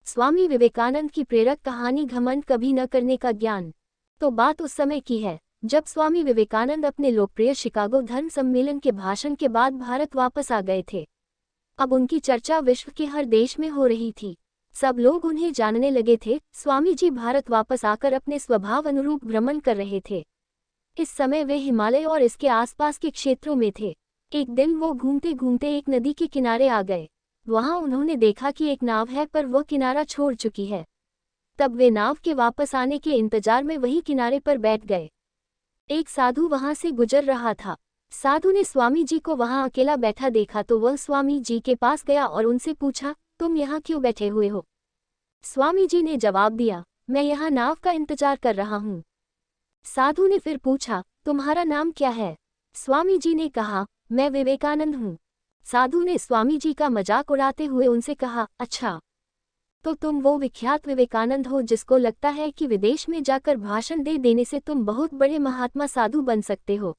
स्वामी विवेकानंद की प्रेरक कहानी घमंड कभी न करने का ज्ञान। तो बात उस समय की है जब स्वामी विवेकानंद अपने लोकप्रिय शिकागो धर्म सम्मेलन के भाषण के बाद भारत वापस आ गए थे। अब उनकी चर्चा विश्व के हर देश में हो रही थी। सब लोग उन्हें जानने लगे थे। स्वामी जी भारत वापस आकर अपने स्वभाव अनुरूप भ्रमण कर रहे थे। इस समय वे हिमालय और इसके आसपास के क्षेत्रों में थे। एक दिन वो घूमते घूमते एक नदी के किनारे आ गए। वहां उन्होंने देखा कि एक नाव है पर वह किनारा छोड़ चुकी है। तब वे नाव के वापस आने के इंतजार में वही किनारे पर बैठ गए। एक साधु वहां से गुजर रहा था। साधु ने स्वामी जी को वहां अकेला बैठा देखा तो वह स्वामी जी के पास गया और उनसे पूछा, तुम यहाँ क्यों बैठे हुए हो? स्वामी जी ने जवाब दिया, मैं यहाँ नाव का इंतजार कर रहा हूँ। साधु ने फिर पूछा, तुम्हारा नाम क्या है? स्वामी जी ने कहा, मैं विवेकानंद हूँ। साधु ने स्वामी जी का मजाक उड़ाते हुए उनसे कहा, अच्छा, तो तुम वो विख्यात विवेकानंद हो जिसको लगता है कि विदेश में जाकर भाषण दे देने से तुम बहुत बड़े महात्मा साधु बन सकते हो।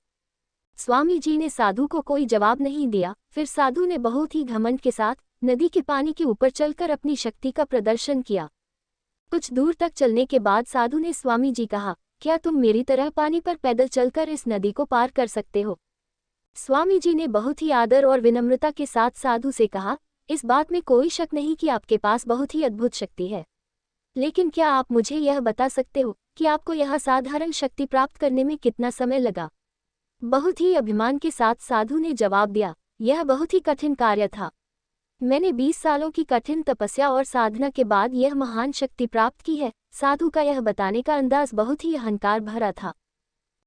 स्वामी जी ने साधु को कोई जवाब नहीं दिया। फिर साधु ने बहुत ही घमंड के साथ नदी के पानी के ऊपर चलकर अपनी शक्ति का प्रदर्शन किया। कुछ दूर तक चलने के बाद साधु ने स्वामी जी कहा, क्या तुम मेरी तरह पानी पर पैदल चलकर इस नदी को पार कर सकते हो? स्वामी जी ने बहुत ही आदर और विनम्रता के साथ साधु से कहा, इस बात में कोई शक नहीं कि आपके पास बहुत ही अद्भुत शक्ति है, लेकिन क्या आप मुझे यह बता सकते हो कि आपको यह साधारण शक्ति प्राप्त करने में कितना समय लगा? बहुत ही अभिमान के साथ साधु ने जवाब दिया, यह बहुत ही कठिन कार्य था। मैंने 20 सालों की कठिन तपस्या और साधना के बाद यह महान शक्ति प्राप्त की है। साधु का यह बताने का अंदाज बहुत ही अहंकार भरा था।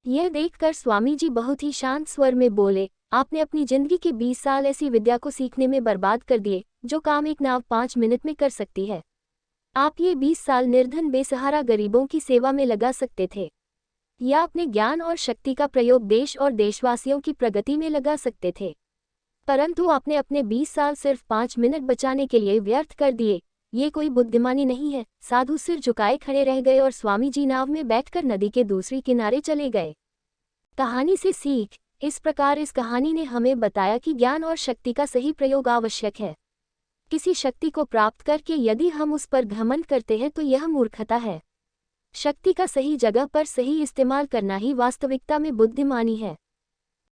यह देखकर स्वामी जी बहुत ही शांत स्वर में बोले, आपने अपनी जिंदगी के 20 साल ऐसी विद्या को सीखने में बर्बाद कर दिए जो काम एक नाव 5 मिनट में कर सकती है। आप ये 20 साल निर्धन बेसहारा गरीबों की सेवा में लगा सकते थे, या अपने ज्ञान और शक्ति का प्रयोग देश और देशवासियों की प्रगति में लगा सकते थे, परंतु आपने अपने 20 साल सिर्फ 5 मिनट बचाने के लिए व्यर्थ कर दिए। ये कोई बुद्धिमानी नहीं है। साधु सिर झुकाए खड़े रह गए और स्वामी जी नाव में बैठकर नदी के दूसरी किनारे चले गए। कहानी से सीख। इस प्रकार इस कहानी ने हमें बताया कि ज्ञान और शक्ति का सही प्रयोग आवश्यक है। किसी शक्ति को प्राप्त करके यदि हम उस पर घमंड करते हैं तो यह मूर्खता है। शक्ति का सही जगह पर सही इस्तेमाल करना ही वास्तविकता में बुद्धिमानी है।